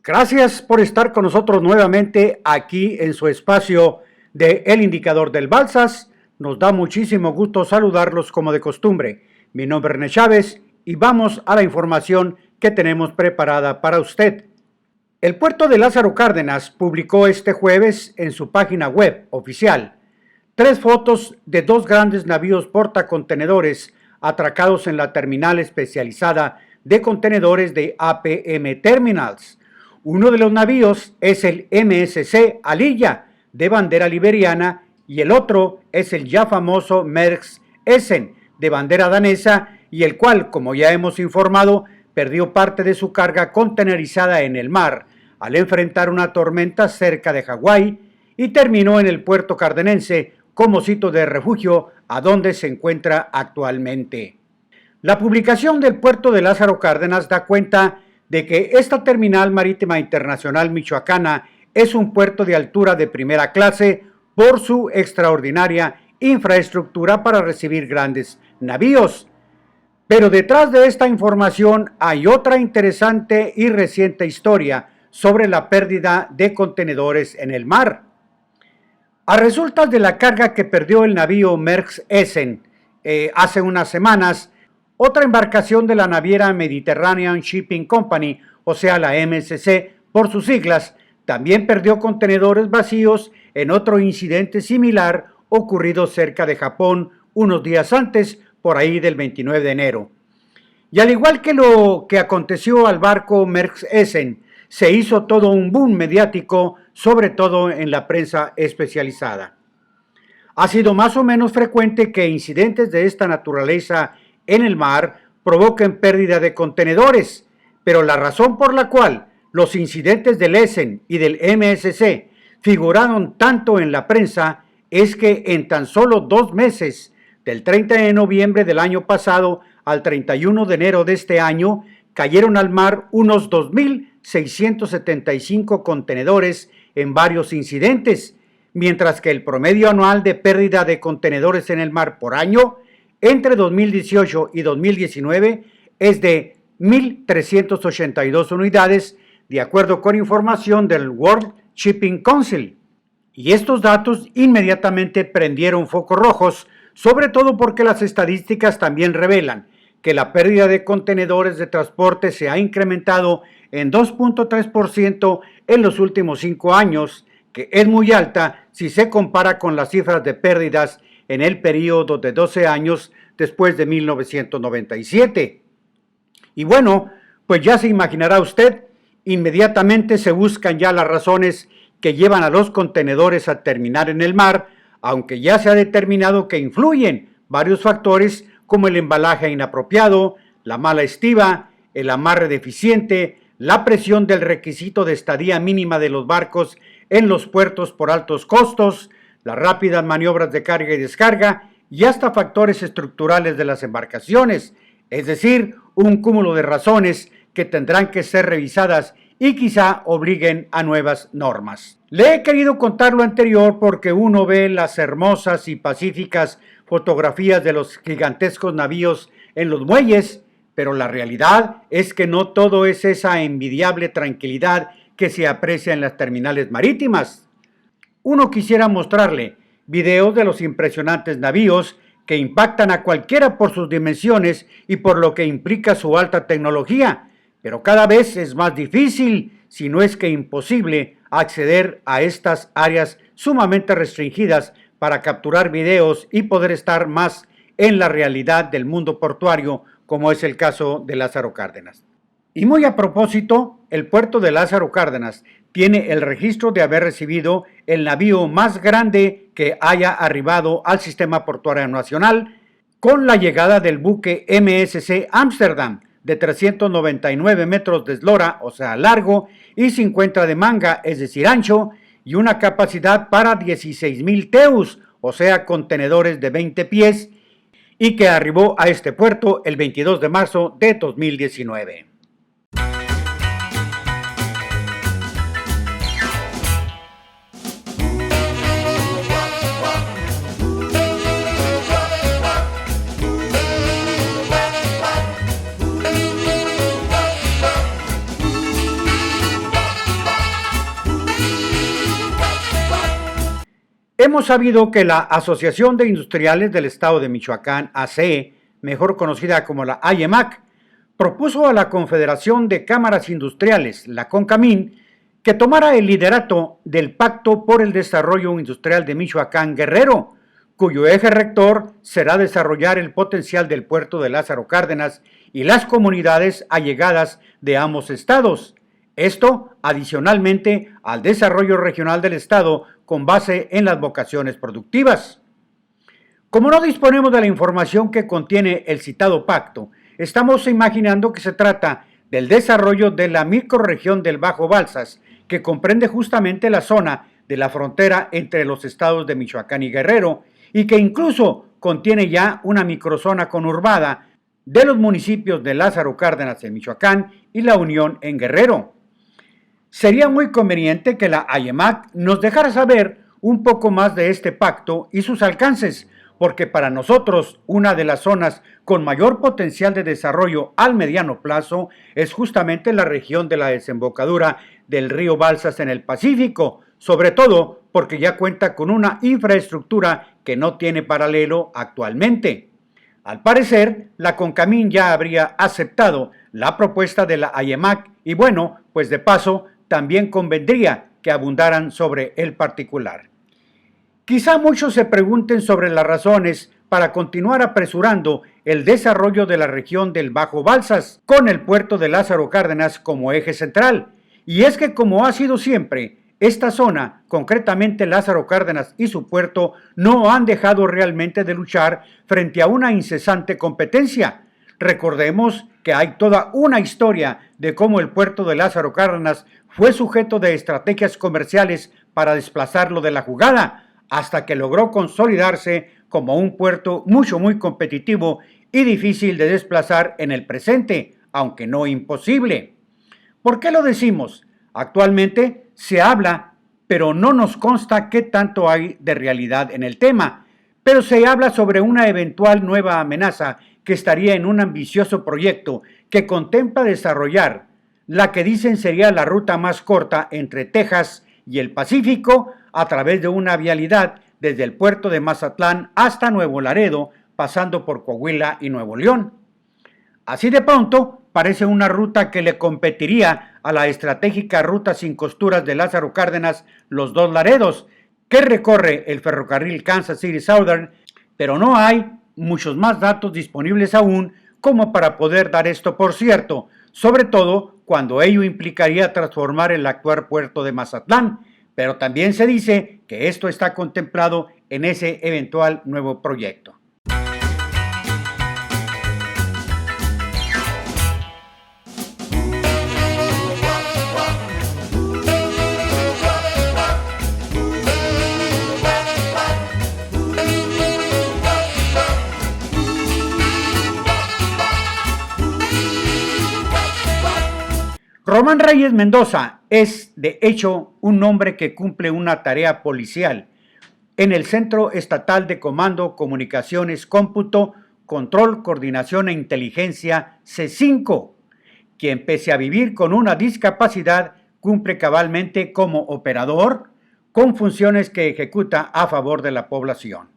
Gracias por estar con nosotros nuevamente aquí en su espacio de El Indicador del Balsas. Nos da muchísimo gusto saludarlos como de costumbre. Mi nombre es René Chávez y vamos a la información que tenemos preparada para usted. El puerto de Lázaro Cárdenas publicó este jueves en su página web oficial 3 fotos de 2 grandes navíos portacontenedores atracados en la terminal especializada de contenedores de APM Terminals. Uno de los navíos es el MSC Aliyah, de bandera liberiana, y el otro es el ya famoso Maersk Essen, de bandera danesa, y el cual, como ya hemos informado, perdió parte de su carga contenerizada en el mar al enfrentar una tormenta cerca de Hawái y terminó en el puerto cardenense como sitio de refugio a donde se encuentra actualmente. La publicación del puerto de Lázaro Cárdenas da cuenta de que esta terminal marítima internacional michoacana es un puerto de altura de primera clase por su extraordinaria infraestructura para recibir grandes navíos. Pero detrás de esta información hay otra interesante y reciente historia sobre la pérdida de contenedores en el mar. A resultas de la carga que perdió el navío Maersk Essen hace unas semanas, otra embarcación de la naviera Mediterranean Shipping Company, o sea la MSC por sus siglas, también perdió contenedores vacíos en otro incidente similar ocurrido cerca de Japón unos días antes, por ahí del 29 de enero. Y al igual que lo que aconteció al barco Maersk Essen, se hizo todo un boom mediático, sobre todo en la prensa especializada. Ha sido más o menos frecuente que incidentes de esta naturaleza en el mar provoquen pérdida de contenedores, pero la razón por la cual los incidentes del Essen y del MSC figuraron tanto en la prensa es que en tan solo 2 meses, del 30 de noviembre del año pasado al 31 de enero de este año, cayeron al mar unos 2.675 contenedores en varios incidentes, mientras que el promedio anual de pérdida de contenedores en el mar por año entre 2018 y 2019 es de 1.382 unidades, de acuerdo con información del World Shipping Council. Y estos datos inmediatamente prendieron focos rojos, sobre todo porque las estadísticas también revelan que la pérdida de contenedores de transporte se ha incrementado en 2.3% en los últimos 5 años, que es muy alta si se compara con las cifras de pérdidas en el periodo de 12 años después de 1997. Y bueno, pues ya se imaginará usted, inmediatamente se buscan ya las razones que llevan a los contenedores a terminar en el mar, aunque ya se ha determinado que influyen varios factores como el embalaje inapropiado, la mala estiva, el amarre deficiente, la presión del requisito de estadía mínima de los barcos en los puertos por altos costos, las rápidas maniobras de carga y descarga y hasta factores estructurales de las embarcaciones, es decir, un cúmulo de razones que tendrán que ser revisadas y quizá obliguen a nuevas normas. Le he querido contar lo anterior porque uno ve las hermosas y pacíficas fotografías de los gigantescos navíos en los muelles, pero la realidad es que no todo es esa envidiable tranquilidad que se aprecia en las terminales marítimas. Uno quisiera mostrarle videos de los impresionantes navíos que impactan a cualquiera por sus dimensiones y por lo que implica su alta tecnología, pero cada vez es más difícil, si no es que imposible, acceder a estas áreas sumamente restringidas para capturar videos y poder estar más en la realidad del mundo portuario, como es el caso de Lázaro Cárdenas. Y muy a propósito, el puerto de Lázaro Cárdenas tiene el registro de haber recibido el navío más grande que haya arribado al sistema portuario nacional, con la llegada del buque MSC Amsterdam, de 399 metros de eslora, o sea largo, y 50 de manga, es decir ancho, y una capacidad para 16,000 TEUs, o sea contenedores de 20 pies, y que arribó a este puerto el 22 de marzo de 2019. Hemos sabido que la Asociación de Industriales del Estado de Michoacán, ACE, mejor conocida como la AYEMAC, propuso a la Confederación de Cámaras Industriales, la CONCAMIN, que tomara el liderato del Pacto por el Desarrollo Industrial de Michoacán Guerrero, cuyo eje rector será desarrollar el potencial del puerto de Lázaro Cárdenas y las comunidades allegadas de ambos estados. Esto adicionalmente al desarrollo regional del estado con base en las vocaciones productivas. Como no disponemos de la información que contiene el citado pacto, estamos imaginando que se trata del desarrollo de la microrregión del Bajo Balsas, que comprende justamente la zona de la frontera entre los estados de Michoacán y Guerrero, y que incluso contiene ya una microzona conurbada de los municipios de Lázaro Cárdenas en Michoacán y La Unión en Guerrero. Sería muy conveniente que la AYEMAC nos dejara saber un poco más de este pacto y sus alcances, porque para nosotros una de las zonas con mayor potencial de desarrollo al mediano plazo es justamente la región de la desembocadura del río Balsas en el Pacífico, sobre todo porque ya cuenta con una infraestructura que no tiene paralelo actualmente. Al parecer, la CONCAMIN ya habría aceptado la propuesta de la AYEMAC y bueno, pues de paso, también convendría que abundaran sobre el particular. Quizá muchos se pregunten sobre las razones para continuar apresurando el desarrollo de la región del Bajo Balsas con el puerto de Lázaro Cárdenas como eje central. Y es que como ha sido siempre, esta zona, concretamente Lázaro Cárdenas y su puerto, no han dejado realmente de luchar frente a una incesante competencia. Recordemos que hay toda una historia de cómo el puerto de Lázaro Cárdenas fue sujeto de estrategias comerciales para desplazarlo de la jugada, hasta que logró consolidarse como un puerto muy competitivo y difícil de desplazar en el presente, aunque no imposible. ¿Por qué lo decimos? Actualmente se habla, pero no nos consta qué tanto hay de realidad en el tema, pero se habla sobre una eventual nueva amenaza que estaría en un ambicioso proyecto que contempla desarrollar la que dicen sería la ruta más corta entre Texas y el Pacífico a través de una vialidad desde el puerto de Mazatlán hasta Nuevo Laredo, pasando por Coahuila y Nuevo León. Así de pronto, parece una ruta que le competiría a la estratégica ruta sin costuras de Lázaro Cárdenas, Los Dos Laredos, que recorre el ferrocarril Kansas City Southern, pero no hay muchos más datos disponibles aún como para poder dar esto por cierto, sobre todo cuando ello implicaría transformar el actual puerto de Mazatlán, pero también se dice que esto está contemplado en ese eventual nuevo proyecto. Román Reyes Mendoza es, de hecho, un hombre que cumple una tarea policial en el Centro Estatal de Comando, Comunicaciones, Cómputo, Control, Coordinación e Inteligencia, C5, quien pese a vivir con una discapacidad, cumple cabalmente como operador con funciones que ejecuta a favor de la población.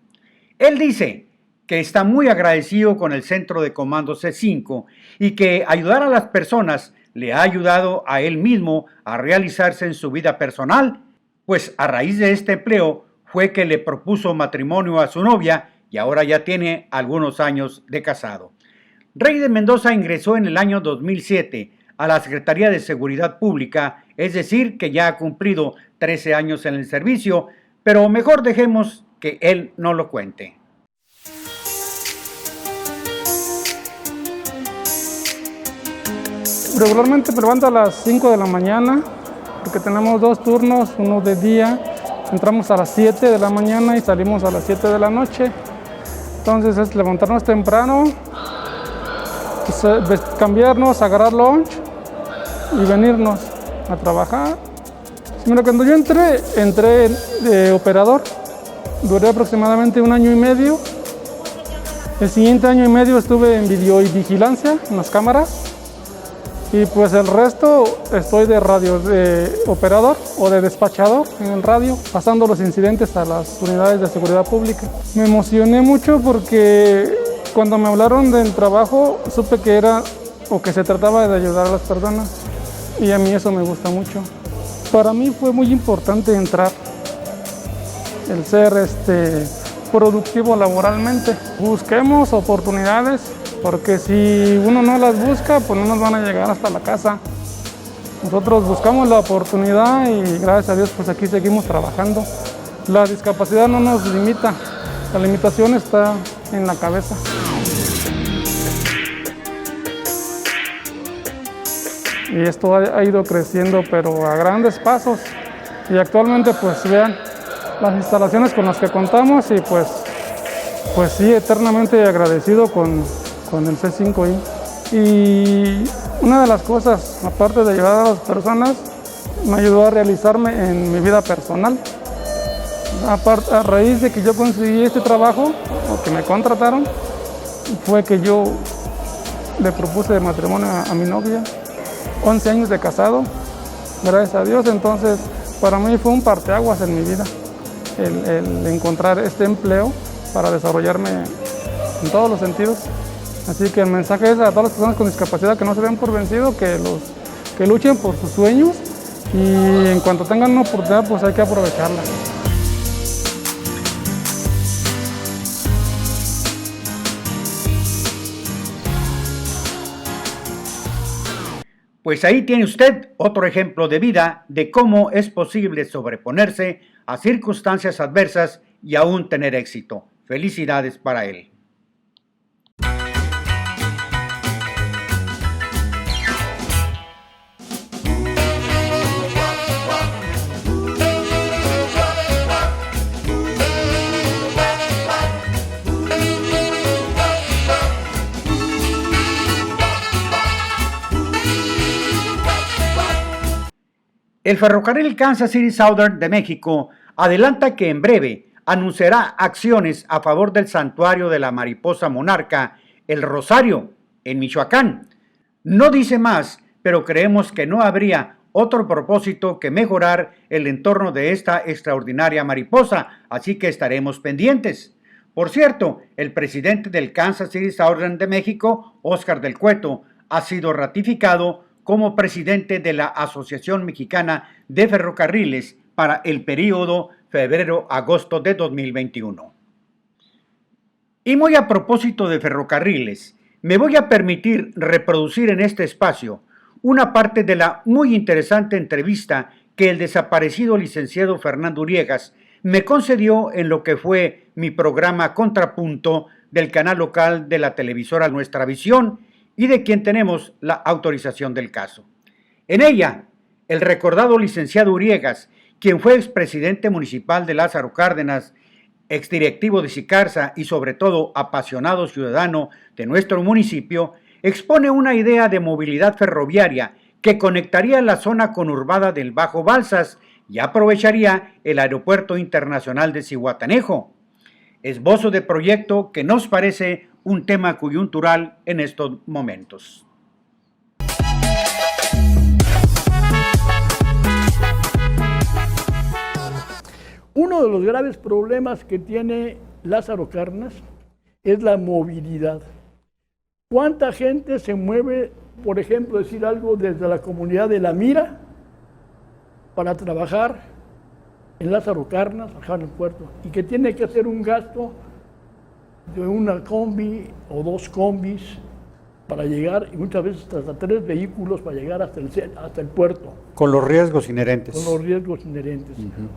Él dice que está muy agradecido con el Centro de Comando C5 y que ayudar a las personas le ha ayudado a él mismo a realizarse en su vida personal, pues a raíz de este empleo fue que le propuso matrimonio a su novia y ahora ya tiene algunos años de casado. Reyes Mendoza ingresó en el año 2007 a la Secretaría de Seguridad Pública, es decir, que ya ha cumplido 13 años en el servicio, pero mejor dejemos que él no lo cuente. Regularmente me levanto a las 5 de la mañana porque tenemos 2 turnos, uno de día, entramos a las 7 de la mañana y salimos a las 7 de la noche. Entonces es levantarnos temprano, pues, cambiarnos, agarrar lunch y venirnos a trabajar. Mira, cuando yo entré de operador, duré aproximadamente 1 año y medio. El siguiente año y medio estuve en video y vigilancia, en las cámaras. Y pues el resto estoy de radio de operador o de despachador en el radio, pasando los incidentes a las unidades de seguridad pública. Me emocioné mucho porque cuando me hablaron del trabajo supe que era o que se trataba de ayudar a las personas y a mí eso me gusta mucho. Para mí fue muy importante entrar, el ser productivo laboralmente. Busquemos oportunidades, porque si uno no las busca, pues no nos van a llegar hasta la casa. Nosotros buscamos la oportunidad y gracias a Dios pues aquí seguimos trabajando. La discapacidad no nos limita, la limitación está en la cabeza. Y esto ha ido creciendo, pero a grandes pasos. Y actualmente pues vean las instalaciones con las que contamos y pues sí, eternamente agradecido con el C5I. Y una de las cosas, aparte de ayudar a las personas, me ayudó a realizarme en mi vida personal. A raíz de que yo conseguí este trabajo, o que me contrataron, fue que yo le propuse de matrimonio a mi novia. 11 años de casado, gracias a Dios. Entonces, para mí fue un parteaguas en mi vida, el encontrar este empleo para desarrollarme en todos los sentidos. Así que el mensaje es a todas las personas con discapacidad que no se den por vencido, que luchen por sus sueños y en cuanto tengan una oportunidad, pues hay que aprovecharla. Pues ahí tiene usted otro ejemplo de vida de cómo es posible sobreponerse a circunstancias adversas y aún tener éxito. Felicidades para él. El ferrocarril Kansas City Southern de México adelanta que en breve anunciará acciones a favor del santuario de la mariposa monarca, el Rosario, en Michoacán. No dice más, pero creemos que no habría otro propósito que mejorar el entorno de esta extraordinaria mariposa, así que estaremos pendientes. Por cierto, el presidente del Kansas City Southern de México, Óscar del Cueto, ha sido ratificado como presidente de la Asociación Mexicana de Ferrocarriles para el período febrero-agosto de 2021. Y muy a propósito de ferrocarriles, me voy a permitir reproducir en este espacio una parte de la muy interesante entrevista que el desaparecido licenciado Fernando Uriegas me concedió en lo que fue mi programa Contrapunto del canal local de la televisora Nuestra Visión, y de quien tenemos la autorización del caso. En ella, el recordado licenciado Uriegas, quien fue expresidente municipal de Lázaro Cárdenas, exdirectivo de Sicarza y sobre todo apasionado ciudadano de nuestro municipio, expone una idea de movilidad ferroviaria que conectaría la zona conurbada del Bajo Balsas y aprovecharía el Aeropuerto Internacional de Zihuatanejo. Esbozo de proyecto que nos parece un tema coyuntural en estos momentos. Uno de los graves problemas que tiene Lázaro Cárdenas es la movilidad. ¿Cuánta gente se mueve, por ejemplo, decir algo, desde la comunidad de La Mira para trabajar en Lázaro Cárdenas, trabajar en el puerto, y que tiene que hacer un gasto de una combi o dos combis para llegar, y muchas veces hasta 3 vehículos para llegar hasta el puerto? Con los riesgos inherentes. Con los riesgos inherentes.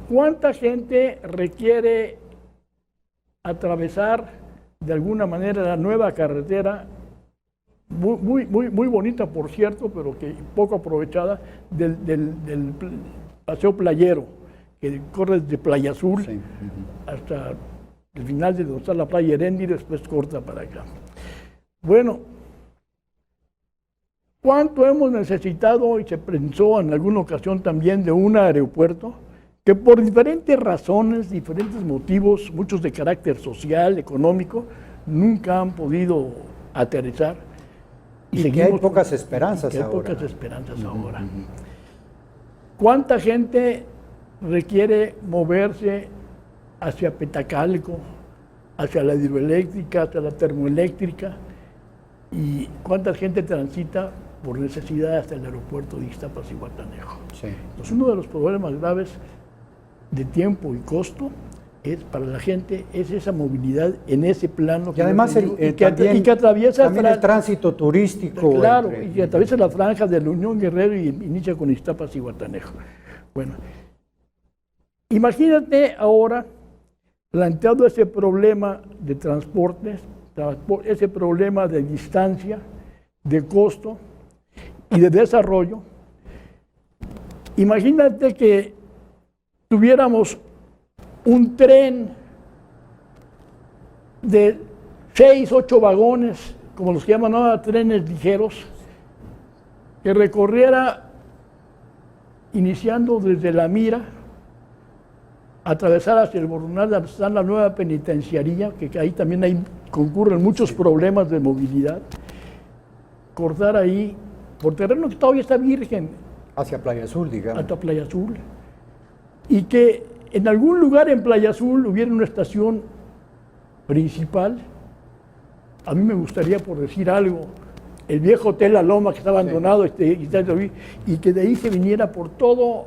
¿Cuánta gente requiere atravesar de alguna manera la nueva carretera, muy bonita por cierto, pero que poco aprovechada, del paseo playero, que corre desde Playa Azul hasta el final de donde está la playa Herendi y después corta para acá? Bueno, ¿cuánto hemos necesitado, y se pensó en alguna ocasión también, de un aeropuerto que por diferentes razones, diferentes motivos, muchos de carácter social, económico, nunca han podido aterrizar? Y que hay pocas esperanzas que hay ahora. pocas esperanzas ahora. ¿Cuánta gente requiere moverse hacia Petacalco, hacia la hidroeléctrica, hacia la termoeléctrica? ¿Y cuánta gente transita por necesidad hasta el aeropuerto de Ixtapas y Zihuatanejo? Sí. Entonces, uno de los problemas graves de tiempo y costo es para la gente es esa movilidad en ese plano. Y además y que atraviesa también el tránsito turístico. Claro, y que atraviesa la franja de la Unión Guerrero y inicia con Ixtapas y Zihuatanejo. Bueno, imagínate ahora planteado ese problema de transportes, ese problema de distancia, de costo y de desarrollo. Imagínate que tuviéramos un tren de 6, 8 vagones, como los que llaman ahora trenes ligeros, que recorriera iniciando desde La Mira, atravesar hacia el Borronal, donde está la nueva penitenciaría, que ahí también concurren muchos problemas de movilidad, cortar ahí, por terreno que todavía está virgen. Hacia Playa Azul, digamos. Hasta Playa Azul. Y que en algún lugar en Playa Azul hubiera una estación principal. A mí me gustaría, por decir algo, el viejo Hotel La Loma que está abandonado, y que de ahí se viniera por todo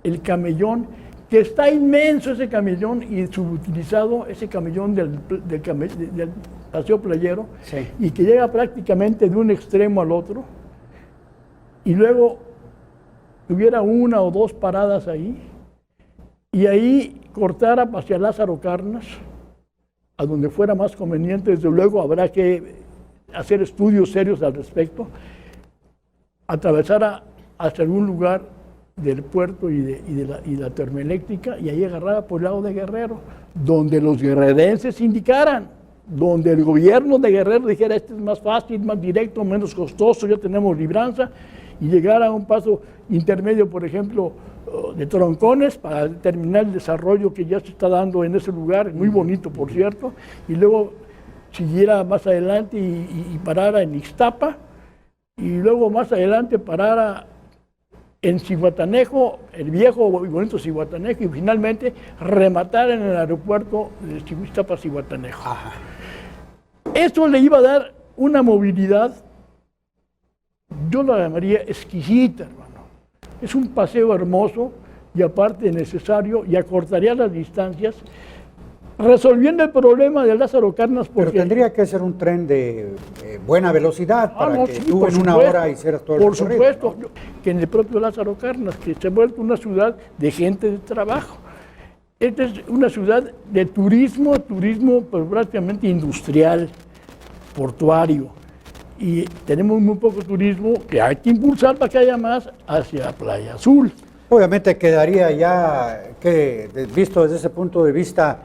el camellón, que está inmenso ese camellón y subutilizado, ese camellón del paseo playero, sí, y que llega prácticamente de un extremo al otro, y luego tuviera 1 o 2 paradas ahí, y ahí cortara hacia Lázaro Cárdenas, a donde fuera más conveniente. Desde luego habrá que hacer estudios serios al respecto, atravesara hacia algún lugar del puerto y la termoeléctrica, y ahí agarrara por el lado de Guerrero, donde los guerrerenses indicaran, donde el gobierno de Guerrero dijera: este es más fácil, más directo, menos costoso, ya tenemos libranza, y llegar a un paso intermedio, por ejemplo, de Troncones, para terminar el desarrollo que ya se está dando en ese lugar, muy bonito, por cierto, y luego siguiera más adelante y parara en Ixtapa, y luego más adelante parara en Zihuatanejo, el viejo y bonito Zihuatanejo, y finalmente rematar en el aeropuerto de Ixtapas y Zihuatanejo. Esto le iba a dar una movilidad, yo la llamaría exquisita, hermano. Es un paseo hermoso y aparte necesario, y acortaría las distancias, resolviendo el problema de Lázaro Cárdenas. Pero tendría que ser un tren de buena velocidad para que tú en una hora hicieras todo el recorrido. Por supuesto, ¿no? Que en el propio Lázaro Cárdenas, que se ha vuelto una ciudad de gente de trabajo. Esta es una ciudad de turismo pues, prácticamente industrial, portuario. Y tenemos muy poco turismo que hay que impulsar para que haya más hacia Playa Azul. Obviamente quedaría ya, que visto desde ese punto de vista,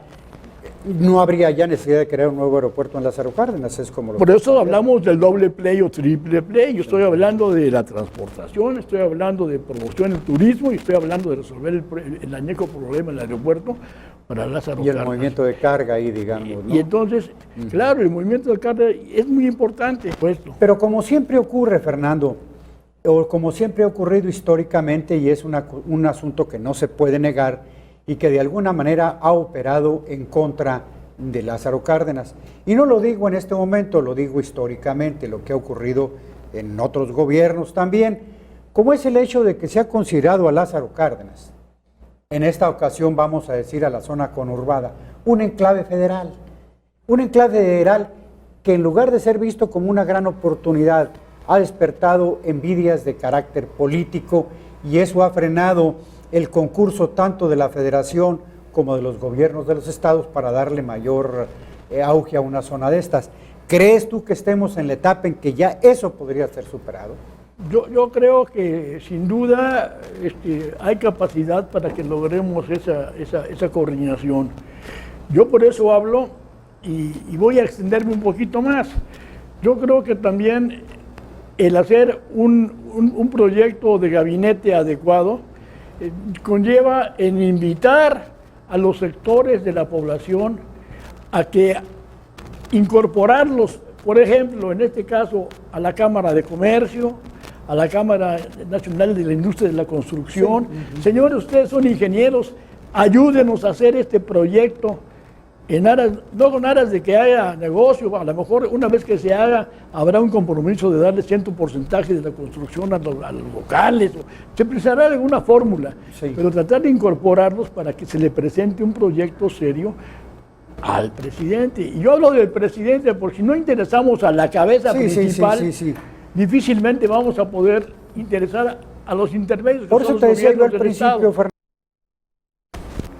no habría ya necesidad de crear un nuevo aeropuerto en Lázaro Cárdenas, es como lo Por eso hablamos del doble play o triple play. Yo estoy hablando de la transportación, estoy hablando de promoción del turismo y estoy hablando de resolver el añejo problema del aeropuerto para Lázaro Cárdenas. Y el movimiento de carga ahí, digamos, ¿no? Y entonces, claro, el movimiento de carga es muy importante, puesto. Pero como siempre ocurre, Fernando, o como siempre ha ocurrido históricamente, y es un asunto que no se puede negar, y que de alguna manera ha operado en contra de Lázaro Cárdenas. Y no lo digo en este momento, lo digo históricamente, lo que ha ocurrido en otros gobiernos también, como es el hecho de que se ha considerado a Lázaro Cárdenas, en esta ocasión vamos a decir a la zona conurbada, un enclave federal que en lugar de ser visto como una gran oportunidad, ha despertado envidias de carácter político, y eso ha frenado el concurso tanto de la federación como de los gobiernos de los estados para darle mayor auge a una zona de estas. ¿Crees tú que estemos en la etapa en que ya eso podría ser superado? Yo creo que sin duda hay capacidad para que logremos esa coordinación. Yo por eso hablo y voy a extenderme un poquito más. Yo creo que también el hacer un proyecto de gabinete adecuado conlleva en invitar a los sectores de la población a que incorporarlos por ejemplo, en este caso, a la Cámara de Comercio, a la Cámara Nacional de la Industria de la Construcción. Sí. Señores, ustedes son ingenieros, ayúdenos a hacer este proyecto en aras, no con aras de que haya negocio, a lo mejor una vez que se haga habrá un compromiso de darle cierto porcentaje de la construcción a los locales, se precisará alguna fórmula, sí, pero tratar de incorporarlos para que se le presente un proyecto serio al presidente. Y yo hablo del presidente porque si no interesamos a la cabeza principal, difícilmente vamos a poder interesar a los intermedios. Por eso te decía yo al principio, Fernando.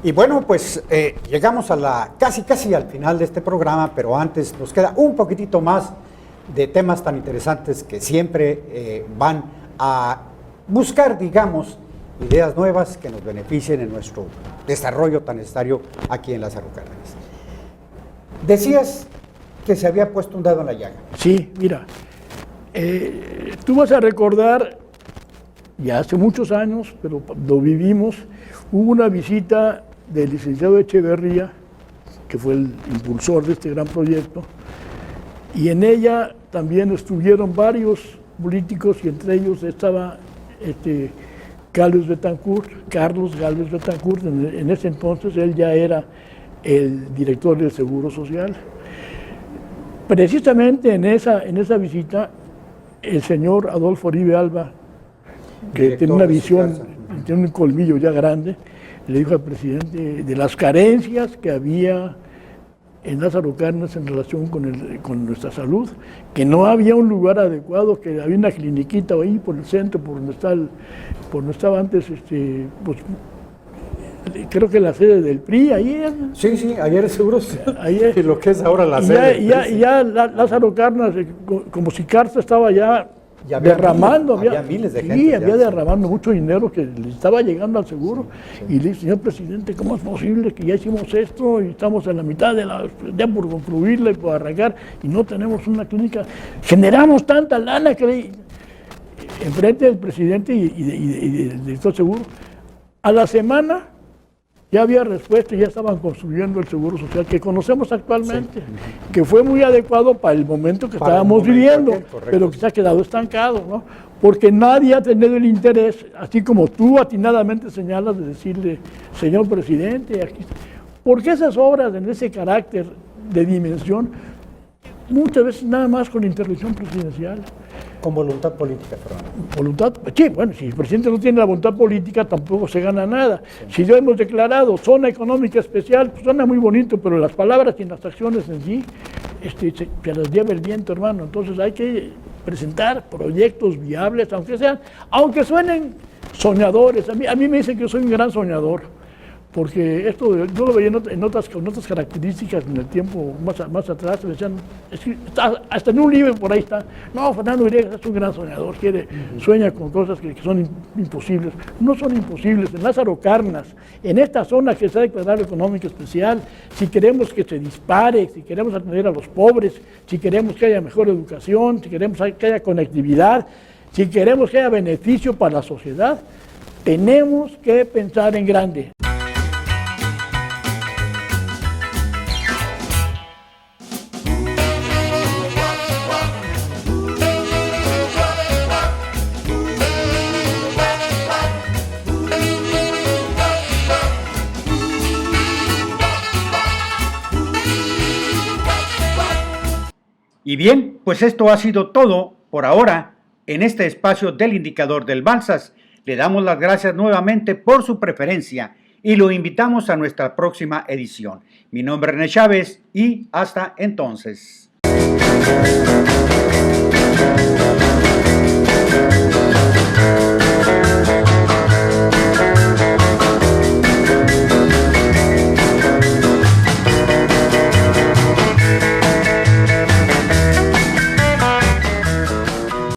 Y bueno, pues llegamos a casi al final de este programa, pero antes nos queda un poquitito más de temas tan interesantes que siempre van a buscar, digamos, ideas nuevas que nos beneficien en nuestro desarrollo tan necesario aquí en Lázaro Cárdenas. Decías que se había puesto un dedo en la llaga. Sí, mira, tú vas a recordar, ya hace muchos años, pero lo vivimos, hubo una visita del licenciado Echeverría, que fue el impulsor de este gran proyecto, y en ella también estuvieron varios políticos, y entre ellos estaba Carlos Gálvez Betancourt, en ese entonces él ya era el director del Seguro Social. Precisamente en esa visita, el señor Adolfo Uribe Alba, que tiene una visión, tiene un colmillo ya grande, le dijo al presidente de las carencias que había en Lázaro Cárdenas en relación con nuestra salud, que no había un lugar adecuado, que había una cliniquita ahí por el centro, por donde estaba antes, pues, creo que la sede del PRI, ahí. Sí, ayer seguro, y lo que es ahora la sede. Y ya Lázaro Cárdenas, como si Carta estaba ya derramando, había miles de gente. Sí, había derramando mucho dinero que le estaba llegando al seguro. Sí. Y le dije, señor presidente, ¿cómo es posible que ya hicimos esto y estamos en la mitad ya por concluirla y por arrancar y no tenemos una clínica? Generamos tanta lana que enfrente del presidente y del director seguro. A la semana ya había respuesta y ya estaban construyendo el Seguro Social que conocemos actualmente, sí, que fue muy adecuado para el momento que estábamos viviendo, pero que se ha quedado estancado, ¿no? Porque nadie ha tenido el interés, así como tú atinadamente señalas, de decirle, señor presidente, aquí está. Porque esas obras en ese carácter de dimensión, muchas veces nada más con intervención presidencial. Con voluntad política, Fernando. Voluntad, sí, bueno, si el presidente no tiene la voluntad política tampoco se gana nada. Sí. Si ya hemos declarado zona económica especial, pues suena muy bonito, pero las palabras y las acciones en sí se las lleva el viento, hermano. Entonces hay que presentar proyectos viables, aunque suenen soñadores. A mí me dicen que yo soy un gran soñador, porque esto yo lo veía con otras características en el tiempo más atrás, me decían, hasta en un libro por ahí está, no, Fernando Villegas es un gran soñador, sueña con cosas que son imposibles. No son imposibles. En Lázaro Cárdenas, en esta zona que se ha declarado económica especial, si queremos que se dispare, si queremos atender a los pobres, si queremos que haya mejor educación, si queremos que haya conectividad, si queremos que haya beneficio para la sociedad, tenemos que pensar en grande. Y bien, pues esto ha sido todo por ahora en este espacio del Indicador del Balsas. Le damos las gracias nuevamente por su preferencia y lo invitamos a nuestra próxima edición. Mi nombre es René Chávez y hasta entonces.